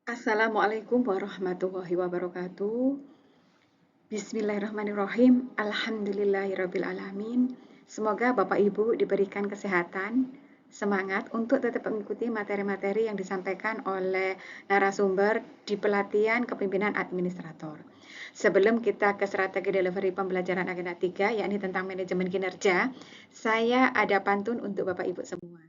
Assalamualaikum warahmatullahi wabarakatuh. Bismillahirrahmanirrahim. Alhamdulillahirrabbilalamin. Semoga Bapak Ibu diberikan kesehatan, semangat untuk tetap mengikuti materi-materi yang disampaikan oleh narasumber di pelatihan kepemimpinan administrator. Sebelum kita ke strategi delivery pembelajaran agenda 3, yakni tentang manajemen kinerja, saya ada pantun untuk Bapak Ibu semua.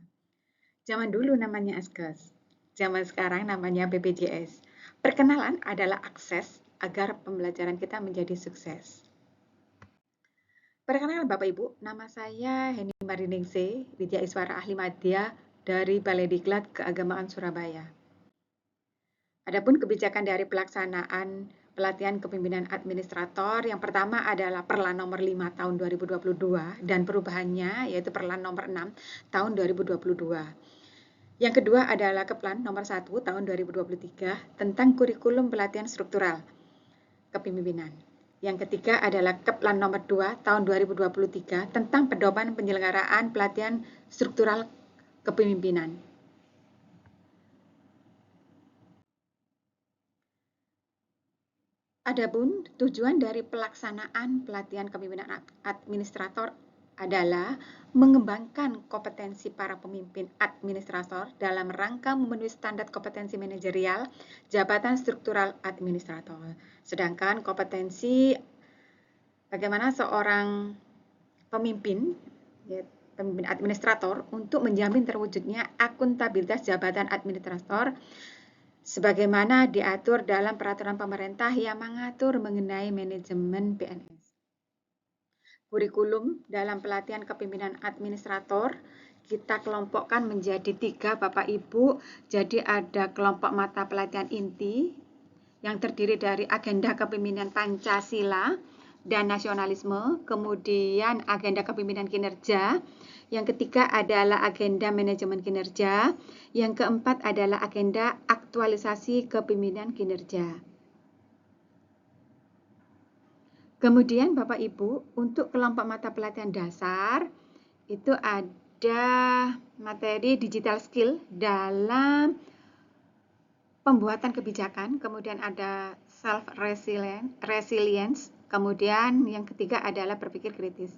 Zaman dulu namanya Askes, zaman sekarang namanya BPJS. Perkenalan adalah akses agar pembelajaran kita menjadi sukses. Perkenalkan Bapak Ibu, nama saya Heni Mariningsih, Widya Iswara Ahli Madya dari Balai Diklat Keagamaan Surabaya. Adapun kebijakan dari pelaksanaan pelatihan kepemimpinan administrator, yang pertama adalah Perlan nomor 5 tahun 2022 dan perubahannya yaitu Perlan nomor 6 tahun 2022. Yang kedua adalah Keplan nomor 1 tahun 2023 tentang kurikulum pelatihan struktural kepemimpinan. Yang ketiga adalah Keplan nomor 2 tahun 2023 tentang pedoman penyelenggaraan pelatihan struktural kepemimpinan. Adapun tujuan dari pelaksanaan pelatihan kepemimpinan administrator adalah mengembangkan kompetensi para pemimpin administrator dalam rangka memenuhi standar kompetensi manajerial jabatan struktural administrator. Sedangkan kompetensi bagaimana seorang pemimpin, pemimpin administrator untuk menjamin terwujudnya akuntabilitas jabatan administrator sebagaimana diatur dalam peraturan pemerintah yang mengatur mengenai manajemen PNS. Kurikulum dalam pelatihan kepemimpinan administrator kita kelompokkan menjadi 3 Bapak Ibu. Jadi ada kelompok mata pelatihan inti yang terdiri dari agenda kepemimpinan Pancasila dan nasionalisme, kemudian agenda kepemimpinan kinerja, yang ketiga adalah agenda manajemen kinerja, yang keempat adalah agenda aktualisasi kepemimpinan kinerja. Kemudian Bapak Ibu, untuk kelompok mata pelatihan dasar, itu ada materi digital skill dalam pembuatan kebijakan, kemudian ada self resilience, kemudian yang ketiga adalah berpikir kritis.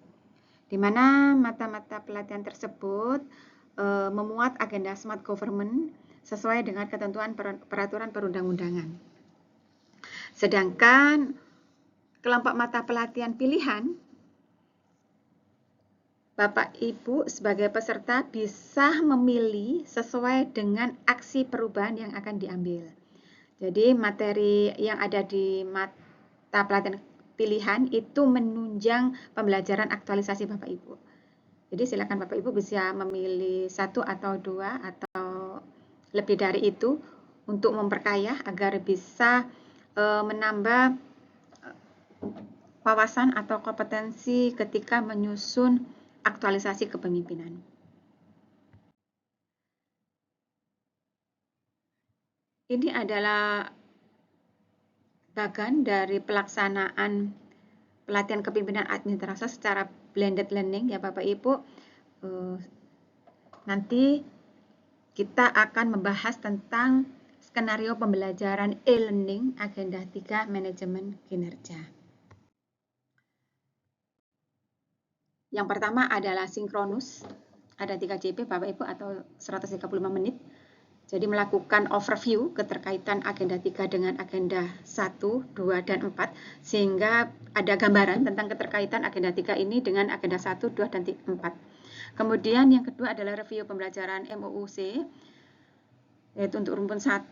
Di mana mata-mata pelatihan tersebut memuat agenda smart government sesuai dengan ketentuan peraturan perundang-undangan. Sedangkan kelompok mata pelatihan pilihan, Bapak Ibu sebagai peserta bisa memilih sesuai dengan aksi perubahan yang akan diambil. Jadi materi yang ada di mata pelatihan pilihan itu menunjang pembelajaran aktualisasi Bapak Ibu. Jadi silakan Bapak Ibu bisa memilih 1 atau 2 atau lebih dari itu untuk memperkaya agar bisa menambah wawasan atau kompetensi ketika menyusun aktualisasi kepemimpinan. Ini adalah bagian dari pelaksanaan pelatihan kepemimpinan administrasi secara blended learning ya Bapak Ibu. Nanti kita akan membahas tentang skenario pembelajaran e-learning agenda 3 manajemen kinerja. Yang pertama adalah sinkronus, ada 3 JP Bapak Ibu atau 135 menit. Jadi melakukan overview keterkaitan agenda 3 dengan agenda 1, 2, dan 4 sehingga ada gambaran tentang keterkaitan agenda 3 ini dengan agenda 1, 2, dan 4. Kemudian yang kedua adalah review pembelajaran MOOC, yaitu untuk rumpun 1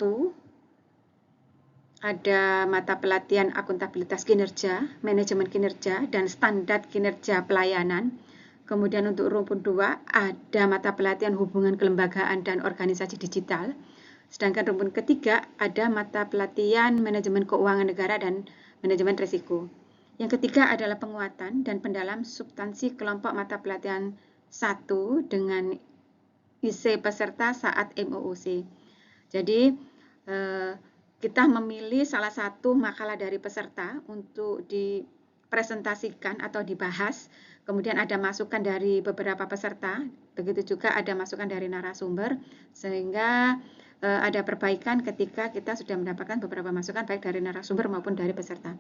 ada mata pelatihan akuntabilitas kinerja, manajemen kinerja, dan standar kinerja pelayanan. Kemudian untuk rumpun 2 ada mata pelatihan hubungan kelembagaan dan organisasi digital. Sedangkan rumpun ketiga ada mata pelatihan manajemen keuangan negara dan manajemen risiko. Yang ketiga adalah penguatan dan pendalam substansi kelompok mata pelatihan 1 dengan isi peserta saat MOOC. Jadi kita memilih salah satu makalah dari peserta untuk dipresentasikan atau dibahas. Kemudian ada masukan dari beberapa peserta, begitu juga ada masukan dari narasumber, sehingga ada perbaikan ketika kita sudah mendapatkan beberapa masukan baik dari narasumber maupun dari peserta.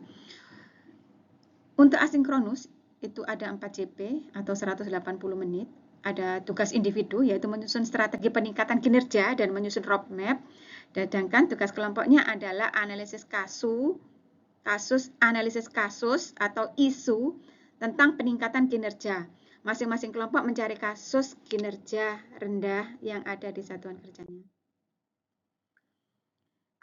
Untuk asinkronus itu ada 4 JP atau 180 menit. Ada tugas individu yaitu menyusun strategi peningkatan kinerja dan menyusun roadmap. Sedangkan tugas kelompoknya adalah analisis analisis kasus atau isu tentang peningkatan kinerja. Masing-masing kelompok mencari kasus kinerja rendah yang ada di satuan kerjanya.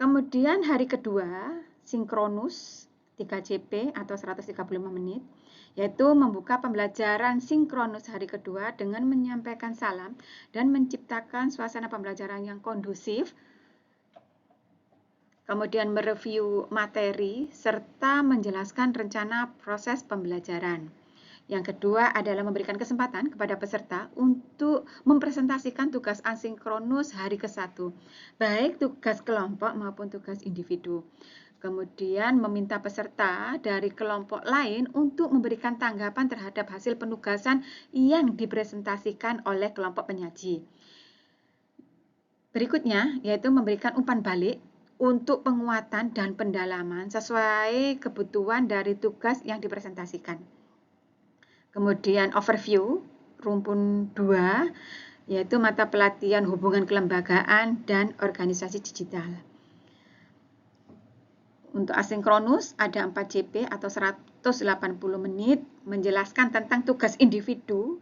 Kemudian hari kedua, sinkronus 3 JP atau 135 menit, yaitu membuka pembelajaran sinkronus hari kedua dengan menyampaikan salam dan menciptakan suasana pembelajaran yang kondusif, kemudian mereview materi, serta menjelaskan rencana proses pembelajaran. Yang kedua adalah memberikan kesempatan kepada peserta untuk mempresentasikan tugas asinkronus hari ke-1, baik tugas kelompok maupun tugas individu. Kemudian meminta peserta dari kelompok lain untuk memberikan tanggapan terhadap hasil penugasan yang dipresentasikan oleh kelompok penyaji. Berikutnya yaitu memberikan umpan balik untuk penguatan dan pendalaman sesuai kebutuhan dari tugas yang dipresentasikan. Kemudian overview, rumpun 2, yaitu mata pelatihan hubungan kelembagaan dan organisasi digital. Untuk asinkronus ada 4 JP atau 180 menit menjelaskan tentang tugas individu.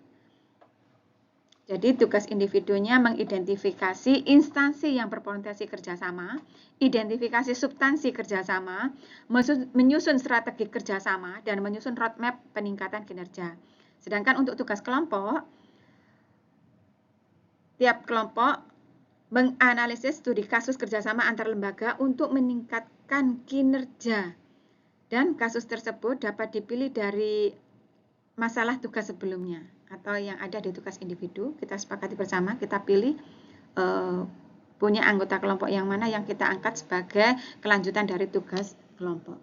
Jadi tugas individunya mengidentifikasi instansi yang berpotensi kerjasama, identifikasi substansi kerjasama, menyusun strategi kerjasama, dan menyusun roadmap peningkatan kinerja. Sedangkan untuk tugas kelompok, tiap kelompok menganalisis studi kasus kerjasama antar lembaga untuk meningkatkan kinerja. Dan kasus tersebut dapat dipilih dari masalah tugas sebelumnya atau yang ada di tugas individu. Kita sepakati bersama, kita pilih punya anggota kelompok yang mana yang kita angkat sebagai kelanjutan dari tugas kelompok.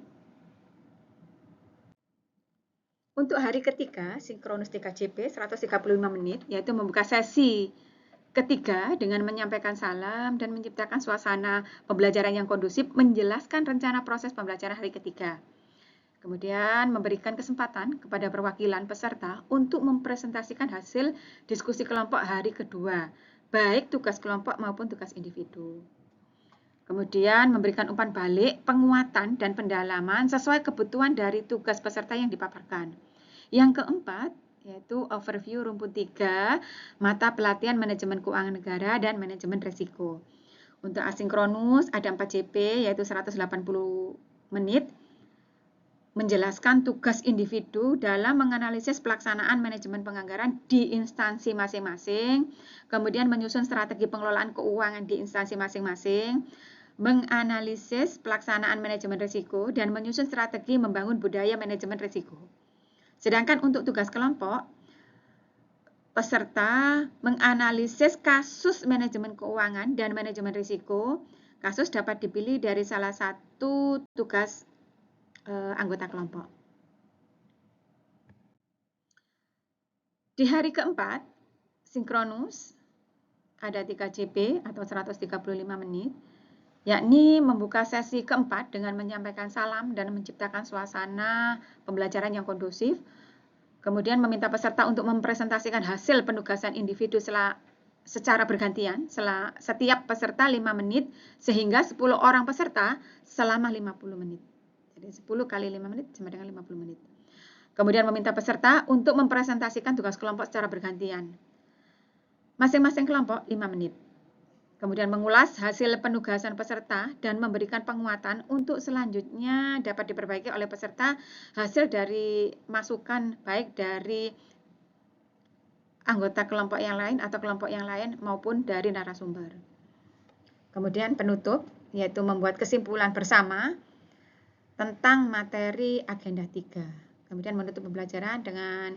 Untuk hari ketiga, sinkronus 3 JP 135 menit, yaitu membuka sesi ketiga dengan menyampaikan salam dan menciptakan suasana pembelajaran yang kondusif, menjelaskan rencana proses pembelajaran hari ketiga. Kemudian memberikan kesempatan kepada perwakilan peserta untuk mempresentasikan hasil diskusi kelompok hari kedua, baik tugas kelompok maupun tugas individu. Kemudian memberikan umpan balik, penguatan, dan pendalaman sesuai kebutuhan dari tugas peserta yang dipaparkan. Yang keempat, yaitu overview rumpun 3, mata pelatihan manajemen keuangan negara dan manajemen risiko. Untuk asinkronus ada 4 JP, yaitu 180 menit, menjelaskan tugas individu dalam menganalisis pelaksanaan manajemen penganggaran di instansi masing-masing, kemudian menyusun strategi pengelolaan keuangan di instansi masing-masing, menganalisis pelaksanaan manajemen risiko, dan menyusun strategi membangun budaya manajemen risiko. Sedangkan untuk tugas kelompok, peserta menganalisis kasus manajemen keuangan dan manajemen risiko. Kasus dapat dipilih dari salah satu tugas anggota kelompok. Di hari keempat, sinkronus ada 3 JP atau 135 menit, yakni membuka sesi keempat dengan menyampaikan salam dan menciptakan suasana pembelajaran yang kondusif, kemudian meminta peserta untuk mempresentasikan hasil penugasan individu secara bergantian, setiap peserta 5 menit, sehingga 10 orang peserta selama 50 menit. Jadi 10 kali 5 menit sama dengan 50 menit. Kemudian meminta peserta untuk mempresentasikan tugas kelompok secara bergantian. Masing-masing kelompok 5 menit. Kemudian mengulas hasil penugasan peserta dan memberikan penguatan untuk selanjutnya dapat diperbaiki oleh peserta hasil dari masukan baik dari anggota kelompok yang lain atau kelompok yang lain maupun dari narasumber. Kemudian penutup yaitu membuat kesimpulan bersama tentang materi agenda 3. Kemudian menutup pembelajaran dengan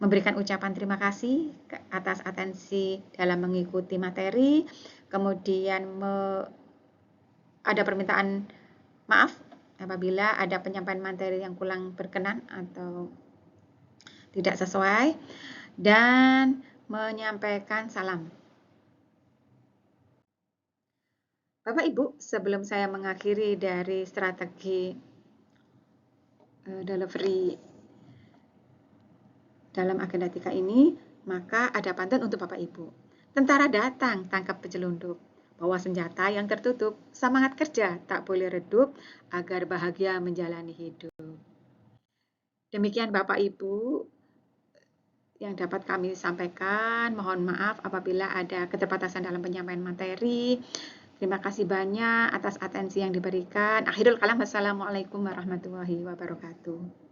memberikan ucapan terima kasih atas atensi dalam mengikuti materi. Kemudian ada permintaan maaf apabila ada penyampaian materi yang kurang berkenan atau tidak sesuai, dan menyampaikan salam. Bapak Ibu, sebelum saya mengakhiri dari strategi delivery dalam agenda 3 ini, maka ada pantun untuk Bapak Ibu. Tentara datang, tangkap pejelunduk. Bawa senjata yang tertutup, semangat kerja tak boleh redup, agar bahagia menjalani hidup. Demikian Bapak Ibu yang dapat kami sampaikan. Mohon maaf apabila ada keterbatasan dalam penyampaian materi. Terima kasih banyak atas atensi yang diberikan. Akhirul kalam, wassalamualaikum warahmatullahi wabarakatuh.